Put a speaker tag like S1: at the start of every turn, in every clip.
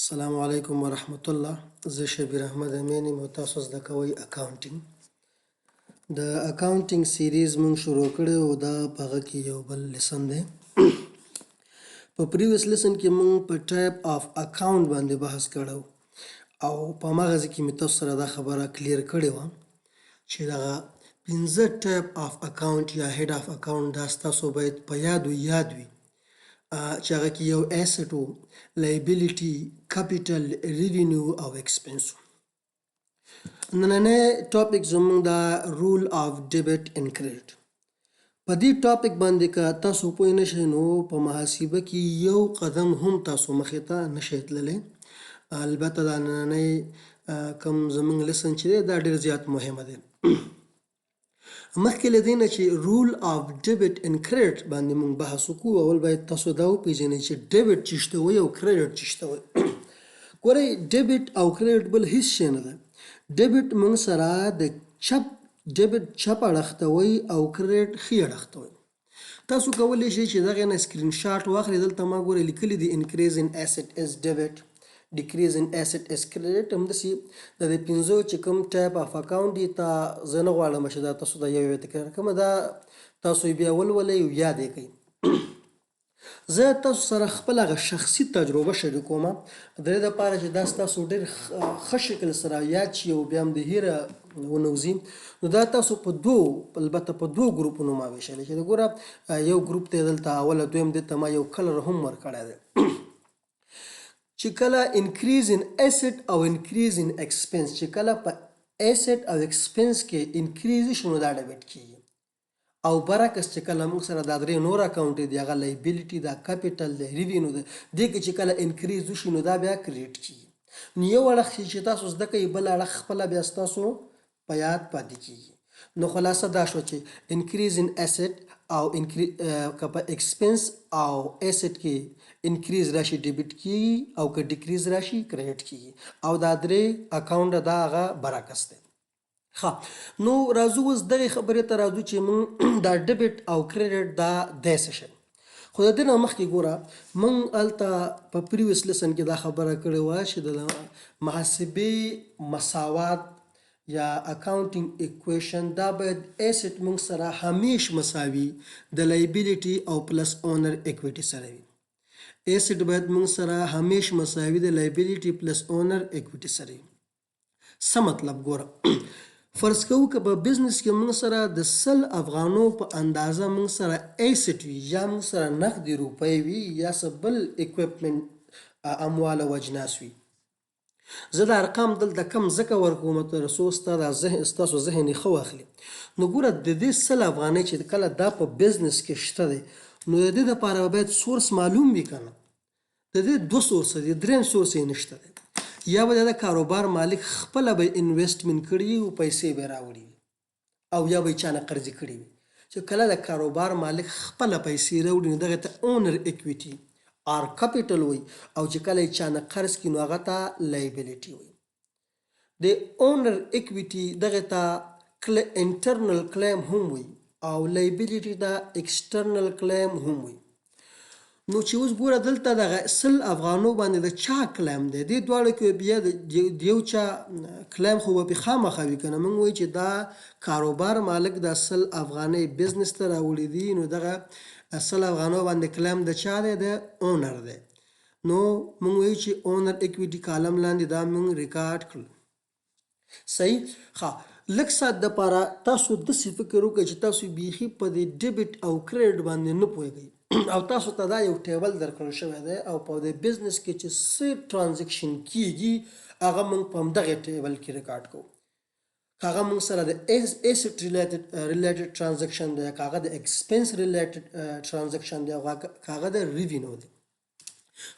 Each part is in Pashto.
S1: السلام علیکم ورحمت الله. زه شبیر احمد امین یم او تاسو زده کوئ اکاونټینګ. د اکاونټینګ سیریز مونږ شروع کړی او دا په هغه کې یو بل لیسن دی. په پریویس لیسن کې مونږ په ټایپ آف اکاونټ باندې بحث کړی او په هماغه ځای کې مې تاسو سره دا خبره کلیر کړې وه چې دغه 15 ټایپ آف اکاونټ یا هیډ آف اکاونټ دا ستاسو باید په یاد وي چې هغه کې یو ایسټ و، لایبیلیټي، کاپیټل، ریوینیو او ایکسپنس. نننی ټاپک زموږ دا رول آف ډیبټ اینډ کریډټ. په دې ټاپک باندې که تاسو پوه نه شئ نو په محاسبه کې یو قدم هم تاسو مخې ته نشئ تللی. البته دا نننی کوم زموږ لیسن چې دی دا ډېر زیات مهمه دی. مخکې له دې نه چې رول آف ډیبټ اینډ کریډټ باندې موږ بحث وکړو، اول باید تاسو دا وپېژنئ چې ډیبټ څه شی وایي او کریډټ څه شی وایي. ګورئ، ډیبټ او کریډټ بل هیڅ شی نه ده. ډیبټ موږ سره د ډیبټ چپ اړخ ته وایي او کریډټ ښي اړخ ته وایي. تاسو کولی شئ چې دغې نه سکرین شاټ واخلئ. دلته ما ګورئ لیکلي دي انکریز ان ایسټ از ډیبټ، decrease in asset is credit. همداسې د دې پنځو چې کوم ټایپ آف اکاونټ دي زه نه غواړم چې دا تاسو دا یو تکرار کړم، دا تاسو بیا ولولئ او یاد یې کړئ. زه تاسو سره خپل هغه شخصي تجربه شریکوم د دې لپاره چې دا ستاسو ډېر ښه شکل سره یاد شي او بیا هم د هیره ونه وځي. نو دا تاسو البته په دوو ګروپونو ما ویشلی چې ګوره یو ګروپ ته دلته اوله دویم دې ته ما یو کلر هم ورکړی دی چې کله انکریز ان ایسټ او انکریز ان ایکسپنس، چې کله په ایسټ او ایکسپنس کې انکریز شي نو دا ډیبټ کیږي، او برعکس چې کله موږ سره دا درې نور اکاونټ دي هغه لایبیلیټي، دا کاپیټل دی، ریوینیو دی، دې کې چې کله انکریز وشي نو دا بیا کریډټ کیږي. نو یو اړخ چې تاسو زده کوئ بل اړخ خپله بیا ستاسو په یاد پاتې کیږي. نو خلاصه دا شو چې انکریز ان ایسټ او که په ایکسپنس او ایسټ کې انکریز راشي ډیبټ کیږي او که ډیکریز راشي کریډټ کیږي، او دا درې اکاونټ دا هغه برعکس دی. ښه، نو راځو اوس دغې خبرې ته راځو چې موږ دا ډیبټ او کریډټ دا دی څه شی. خو د دې نه مخکې ګوره موږ هلته په پریویس لیسن کې دا خبره کړې وه چې د محاسبې مساوات یا اکاونټینګ اکویشن دا باید ایسټ موږ سره همیش مساوي د لایبیلیټي او پلس اونر اکویټي سره وي. ایسټ باید موږ سره همیش مساوي د لایبیلیټي پلس اونر اکویټي سره وي. څه مطلب ګوره، فرض کوو که په بزنس کې موږ سره د 100 افغانو په اندازه موږ سره ایسټ وي یا موږ سره نقدي روپۍ وي یا څه بل اکویپمنټ اموال او اجناس وي. زه دا ارقام دلته کم ځکه ورکوم تر څو ستاسو ذهن یې ښه واخلي. نو ګوره د دې 100 افغانۍ چې کله دا په بزنس کې شته دی نو د دې دپاره باید سورس معلوم وي که نه. د دې دوه سورس دي، درېیم سورس یې نشته دی. یا به د کاروبار مالک خپله به انویسټمنټ کړي وي او پیسې به یې راوړي وي، او یا به یې چا نه قرضې کړي وي. چې کله د کاروبار مالک خپله پیسې راوړي نو دغې ته اونر اکویټي آر کاپیټل وي، او چې کله یې چا نه قرض کړي نو هغه ته لایبیلیټي وي. د اونر اکویټي دغې ته انټرنل کلیم هم وي او لایبیلیټي ته ایکسټرنل کلیم هم وي. نو چې اوس ګوره دلته دغه 100 افغانو باندې د چا کلیم دی، دې دواړو کې بیا د یو چا کلیم خو به پې خامخا وي که نه. موږ وایو چې دا کاروبار مالک دا 100 افغانۍ بزنس ته راوړي دي نو دغه 100 افغانو باندې کلیم د چا دی؟ د اونر دی. نو موږ وایو چې اونر اکویټي کالم لاندې دا موږ ریکارډ کړل. صحیح. ښه، لږ ساعت دپاره تاسو داسې فکر وکړئ چې تاسو بیخي په دې ډیبټ او کریډټ باندې نه پوهېږئ او تاسو ته دا یو ټیبل درکړل شوی دی او په دې بزنس کې چې څه ټرانزیکشن کیږي هغه موږ په همدغې ټیبل کې ریکارډ کوو. که هغه موږ سره د ایسټ ریلیټډ ټرانزیکشن دی، که هغه د ایکسپنس ریلیټډ ټرانزیکشن دی، که هغه د ریوینیو دی.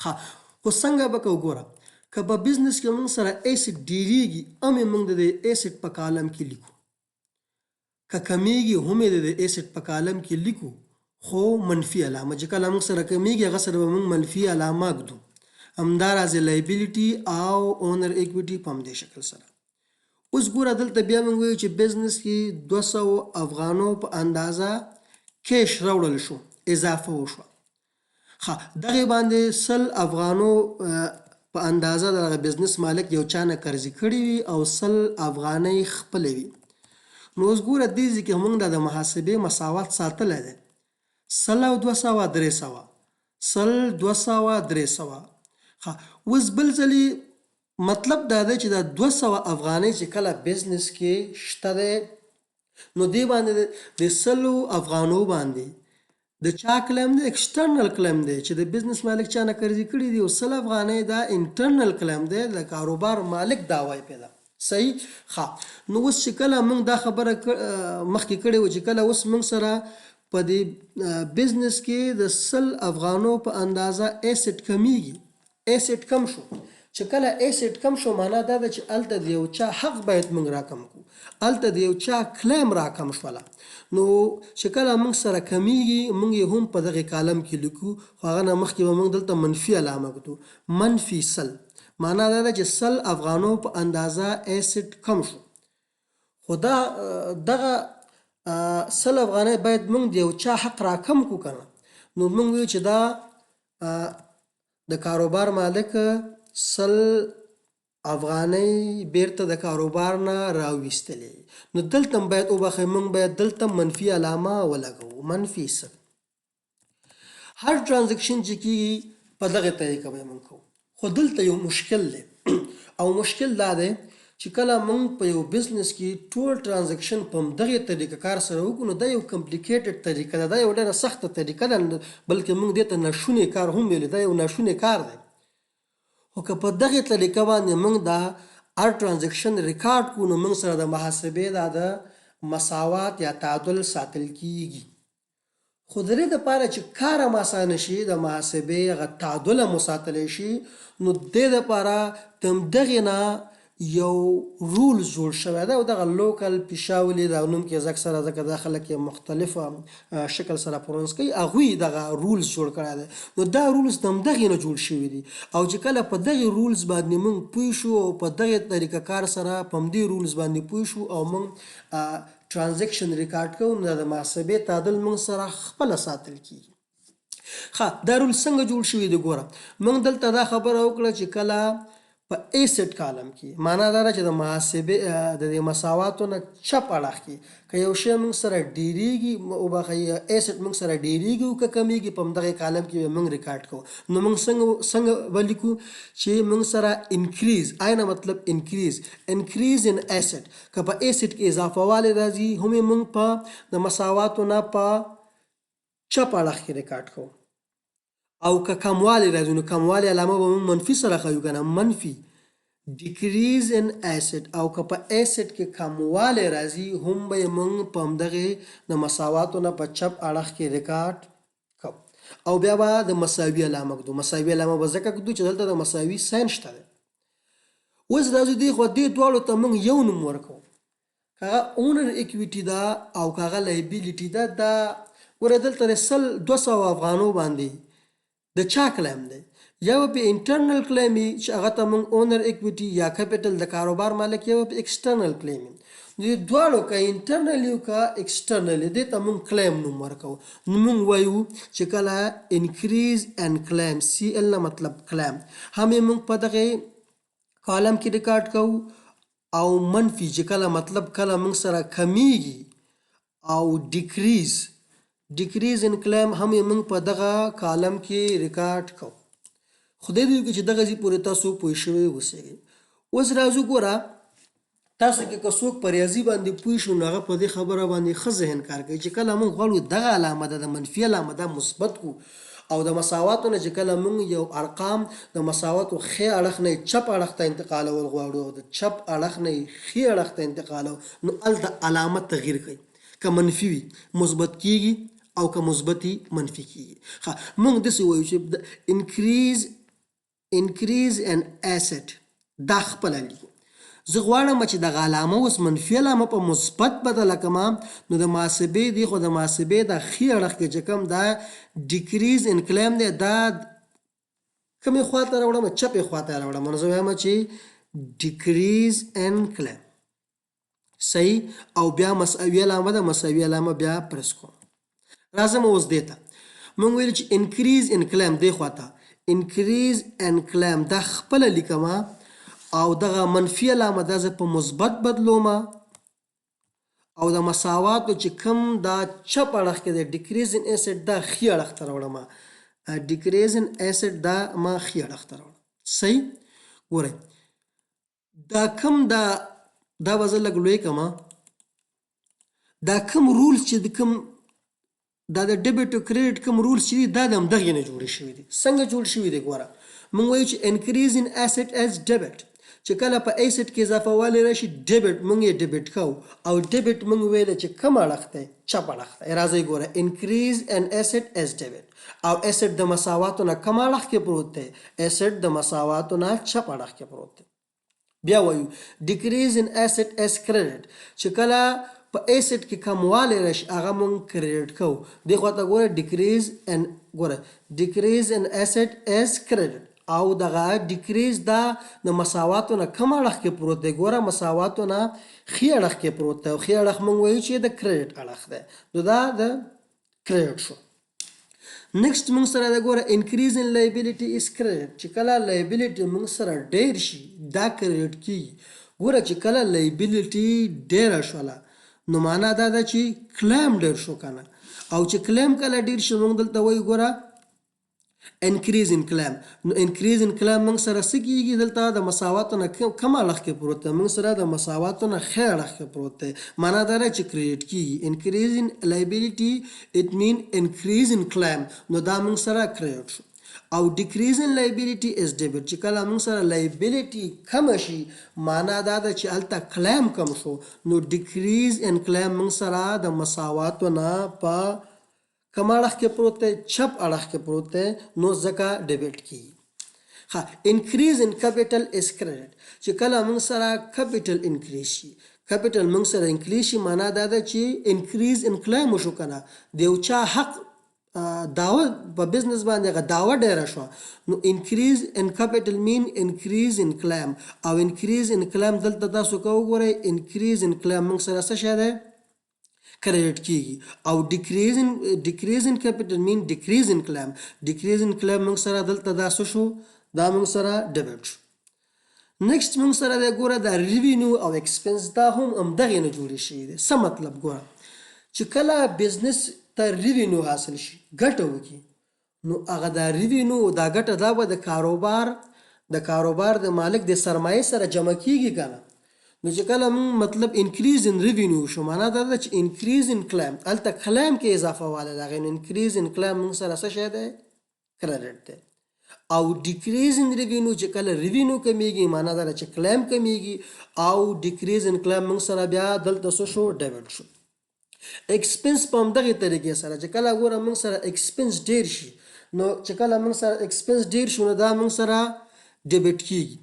S1: ښه، خو څنګه به کوو ګوره، که په بزنس کې موږ سره ایسټ ډیریږي هم یې موږ د دې ایسټ په کالم کې لیکو، که کمیږي هم یې د دې ایسټ په کالم کې لیکو، خو منفي علامه. چې کله موږ سره کمیږي هغه سره به موږ منفي علامه ږدو. همداراځې لایبیلیټي او اونر اکویټي په همدې شکل سره. اوس ګوره دلته بیا موږ وایو چې بزنس کې 200 افغانو په اندازه کیش راوړل شو، اضافه وشوه. ښه، دغې باندې 100 افغانو په اندازه د بزنس مالک یو چا نه قرضې کړي وي او 100 افغانۍ خپلې وي. نو اوس ګوره دې ځای کې موږ د محاسبې مساوات ساتلی دی. 100 او 200 300 100 200 300. اوس بل ځلې مطلب دا دی چې دا 200 افغانۍ چې کله بزنس کې شته دی نو دې باندې د 100 افغانو باندې د چا کلیم دی ایکسټرنل کلیم دی چې د بزنس مالک چا نه قرضې کړي دي او 100 افغانۍ دا انټرنل کلیم دی د کاروبار مالک دعوی پیدا. صحیح. نو اوس چې کله موږ دا خبره مخکې کړې و چې کله اوس موږ سره په دې بزنس کې د 100 افغانو په اندازه ایسټ کمیږي، ایسټ کم شو. چې کله ایسټ کم شو معنا دا ده چې هلته د یو چا حق باید موږ راکم کړو، هلته د یو چا کلیم راکم شوله. نو چې کله موږ سره کمیږي موږ یې هم په دغه کالم کې لیکو، خو هغه نه مخکې به موږ دلته منفي علامه کړو، منفي 100. معنا دا ده چې 100 افغانو په اندازه ایسټ کم شو. خو دغه 100 افغانۍ باید موږ د یو چا حق راکم کړو کنه. نو موږ ویو چې دا د کاروبار مالک 100 افغانۍ بیرته د کاروبار نه راویستلې. نو دلته باید وبخښئ موږ باید دلته منفي علامه ولګوو، منفي 100. هر ټرانزیکشن چې کېږي په دغه طریقه به موږ کوو. خو دلته یو مشکل دی او مشکل دا دی چې کله موږ په یو بزنس کې ټول ټرانزیکشن په دغه طریقه کار سره وکړو نو دا یو کمپلیکیټډ طریقه ده، دا یو ډېره سخته طریقه ده، بلکې موږ دې ته ناشونی کار هم ویلی، دا یو ناشونی کار دی. خو که په دغه طریقه باندې موږ دا هر ټرانزیکشن ریکارډ کړو نو موږ سره د محاسبې دا د مساوات یا تعادل ساتل کیږي. خو د دې دپاره چې کار هم اسانه شي د محاسبې هغه تعادل هم وساتلی شي نو د دې دپاره د همدغې نه یو رولز جوړ شوی دی او دغه لوکل پیشاولي دا نوم کې اکثره ځکه دا خلک یې مختلف شکل سره پرونس کوي، هغوی دغه رولز جوړ کړی دی. نو دا رولز د همدغې نه جوړ شوي دي او چې کله په دغې رولز باندې موږ پوه شو او په دغې طریقه کار سره په همدې رولز باندې پوه شو او موږ ټرانزیکشن ریکارډ کوو نو د محاسبې تعادل موږ سره خپله ساتل کیږي. دا رول څنګه جوړ شوي دی؟ ګوره موږ دلته دا خبره وکړه چې کله په ایسټ کالم کې معنا دا ده چې د محاسبې د دې مساواتو نه چپ اړخ کې که یو شی موږ سره ډیریږي وبخښئ ایسټ موږ سره ډیریږي او که کمیږي په همدغې کالم کې به موږ ریکارډ کوو. نو موږ څنګه به لیکو چې موږ سره انکریز آینه مطلب انکریز ان ایسټ که په ایسټ کې اضافه والی راځي هم یې موږ په د مساواتو نه په چپ اړخ کې ریکارډ کوو او که کموالی راځي نو کموالی علامه به موږ منفي سره ښیو که نه، منفي ډیکریز ان ایسټ. او که په ایسټ کې کموالی راځي هم به یې موږ په همدغې د مساواتو نه په چپ اړخ کې ریکارډ کوو او بیا به د مساوي علامه ږدو. مساوي علامه به ځکه ږدو چې دلته د مساوي ساین شته دی. اوس راځو دې خوا دې دواړو ته موږ یو نوم ورکوو، که هغه اونر اکویټي ده او که هغه لایبیلیټي ده. دا ګوره دلته د 200 افغانو باندې د چا کلیم دی؟ یا به په انټرنل کلیم وي چې هغه ته موږ اونر اکویټي یا کیپیټل د کاروبار مالک، یا به په ایکسټرنل کلیم وي. دې دواړو که انټرنل یو که ایکسټرنل دې ته موږ کلیم نوم ورکوو. نو موږ وایو چې کله انکریز اینډ کلیم CL نه مطلب کلیم هم یې موږ په دغې کالم کې ریکارډ کوو او منفي چې کله مطلب کله موږ سره کمیږي او ډیکریز ان کلیم هم یې موږ په دغه کالم کې ریکارډ کوو. خدای دې وکړي چې دغه ځای پورې تاسو پوه شوي اوسئ. اوس راځو ګوره تاسو کې که څوک په ریاضي باندې پوه شو نو هغه په دې خبره باندې ښه ذهن کار کوي چې کله موږ غواړو دغه علامه ده د منفي علامه ده مثبت کړو او د مساواتو نه چې کله موږ یو ارقام د مساواتو ښي اړخ نه چپ اړخ ته انتقالول غواړو او د چپ اړخ نه ښي اړخ ته انتقالو نو هلته علامه تغییر کوي، که منفي وي مثبت کیږي او که مثبتي منفي کیږي. موږ داسې وایو چې انکریز ان ایسټ دا خپله لیکو. زه غواړم چې دغه علامه اوس منفي علامه په مثبت بدله کړم نو د محاسبې دی خو د محاسبې د ښي اړخ کې چې کوم دا ډیکریز ان کلیم دی دا کومې خوا ته راوړم؟ چپې خوا ته راوړم. نو زه وایم چې ډیکریز ان کلیم صحیح او بیا مساوي علامه ده، مساوي علامه بیا پرس کوم. راځم اوس دې ته موږ ویل چې انکریز ان کلیم دی خوا ته انکریز اینڈ کلیم دا خپله لیکمه او دغه منفي علامه دا زه په مثبت بدلومه او د مساواتو چې کوم دا چپ اړخ کې دی ډیکریزن ایسډ دا ښي اړخ ته راوړمه ډیکریزن ایسډ دا ما ښي اړخ ته راوړم صحیح ګورئ دا کوم دا به زه لږ لوی کړم دا کوم رولز چې د کوم دا د ډیبټ او کریډټ کوم رولز چې دي دا د همدغې نه جوړې شوي دي څنګه جوړ شوي دي ګوره موږ وایو چې انکریز ان ایسټ ایز ډیبټ چې کله په ایسټ کې اضافه والی راشي ډیبټ موږ یې ډیبټ کوو او ډیبټ موږ ویل چې کوم اړخ دی چپ اړخ دی راځئ ګوره انکریز ان ایسټ ایز ډیبټ او ایسټ د مساواتو نه کوم اړخ کې پروت دی ایسټ د مساواتو نه چپ اړخ کې پروت دی بیا وایو ډیکریز ان ایسټ ایز کریډټ چې کله په ایسټ کې کموالی راشي هغه مونږ کریډټ کوو دې خواته ګوره ډیکریز ان ایسټ ایز کریډټ او دغه ډیکریز دا د مساواتو نه کم اړخ کې پروت دی ګوره مساواتو نه ښي اړخ کې پروت دی او ښي اړخ مونږ وایو چې د کریډټ اړخ دی نو دا د کریډټ شو نیکسټ مونږ سره دا ګوره انکریز ان لایبیلیټي از کریډټ چې کله لایبیلیټي مونږ سره ډیر شي دا کریډټ کیږي ګوره چې کله لایبیلیټي ډیره شوله نو معنا دا ده چې کلیم ډیر شو کنه او چې کلیم کله ډیر شي موږ دلته وایو ګوره انکریز ان کلیم نو انکریز ان کلیم موږ سره څه کیږي دلته د مساواتو نه کم اړخ کې پروت دی موږ سره د مساواتو نه ښی اړخ کې پروت دی معنا دا ده چې کریډټ کیږي انکریز ان لایبیلیټي اټ مین انکریز ان کلیم نو دا موږ سره کریډټ شو او ډیکریز ان لایبیلیټي از ډیبټ چې کله موږ سره لایبیلیټي کم شي معنا دا ده چې هلته کلیم کم شو نو ډیکریز ان کلیم موږ سره د مساواتو نه په کم اړخ کې پروت دی چپ اړخ کې پروت دی نو ځکه ډیبټ کیږي ها انکریز ان کیپیټل از کریډټ چې کله موږ سره کیپیټل انکریز شي کیپیټل موږ سره انکریز شي معنا دا ده چې انکریز ان کلیم وشو کنه د یو چا حق داوا په بزنس باندې هغه داوا ډیره شو نو انکریز ان کیپیټل مین انکریز ان کلیم او انکریز ان کلیم دلته تاسو کو وګورئ انکریز ان کلیم موږ سره څه شی دی کریډټ کیږي او ډیکریز ان کیپیټل مین ډیکریز ان کلیم ډیکریز ان کلیم موږ سره دلته دا څه شو دا موږ سره ډیبټ شو نیکسټ موږ سره دی ګوره دا ریوینیو او ایکسپنس دا هم همدغې نه جوړې شوي دي څه مطلب ګوره چې کله بزنس ته ریوینیو حاصل شي ګټه وکړي نو هغه دا ریوینیو دا ګټه دا به د کاروبار د مالک د سرمایې سره جمع کیږي کنه نو چې کله موږ مطلب انکریز ان ریوینیو شو معنا دا ده چې انکریز ان کلیم هلته کلیم کې اضافه والی د هغې نو انکریز ان کلیم موږ سره څه شی دی کریډټ دی او ډیکریز ان ریوینیو چې کله ریوینیو کمیږي معنا دا ده چې کلیم کمیږي او ډیکریز ان کلیم موږ سره بیا دلته څه شو ډیبټ شو ایکسپنس په همدغې طریقې سره چې کله ګوره موږ سره ایکسپنس ډیر شي نو چې کله موږ سره ایکسپنس ډیر شو نو دا موږ سره ډیبټ کیږي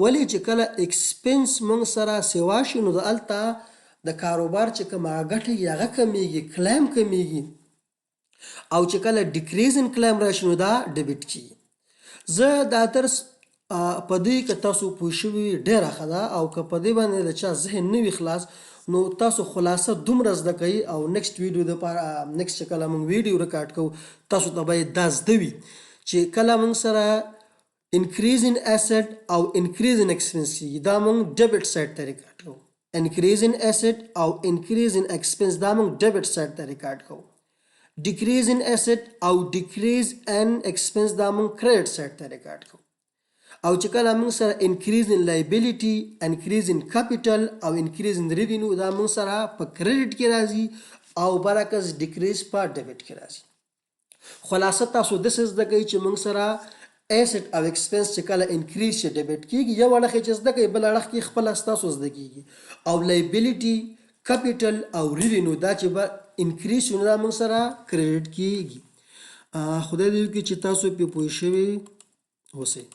S1: ولی چې کله ایکسپنس موږ سره سوا شي نو دلته د کاروبار چې کومه ګټه وي هغه کمیږي کلیم کمیږي او چې کله ډیکریز ان کلیم راشي نو دا ډیبټ کیږي زه دا درس په دې که تاسو پوه شوي ډیره ښه ده او که په دې باندې د چا ذهن نه وي خلاص نو تاسو خلاصه دومره زده کوئ او نیکسټ ویډیو دپاره نیکسټ چې کله موږ ویډیو ریکارډ کوو تاسو ته باید دا زده وي چې کله موږ سره انکریز ان ایسټ او انکریز ان ایکسپنس کیږي دا موږ ډیبټ سایډ ته ریکارډ کوو انکریز ان ایسټ او انکریز ان ایکسپنس دا موږ ډیبټ سایډ ته ریکارډ کوو ډیکریز ان ایسټ او ډیکریز ان ایکسپنس دا موږ کریډټ سایډ ته ریکارډ کوو او چې کله موږ سره انکریز ان لایبیلیټي انکریز ان کیپیټل او انکریز ان ریوینیو دا موږ سره په کریډټ کې راځي او برعکس ډیکریز په ډیبټ کې راځي خلاصه تاسو داسې زده کوئ چې موږ سره ایسټ او ایکسپنس چې کله انکریز شي ډیبټ کیږي یو اړخ یې چې زده کوي بل اړخ کې خپله ستاسو زده کیږي او لایبیلیټي کیپیټل او ریوینیو دا چې به انکریز شي نو دا موږ سره کریډټ کیږي خدای دې وکړي چې تاسو پرې پوه شوي اوسئ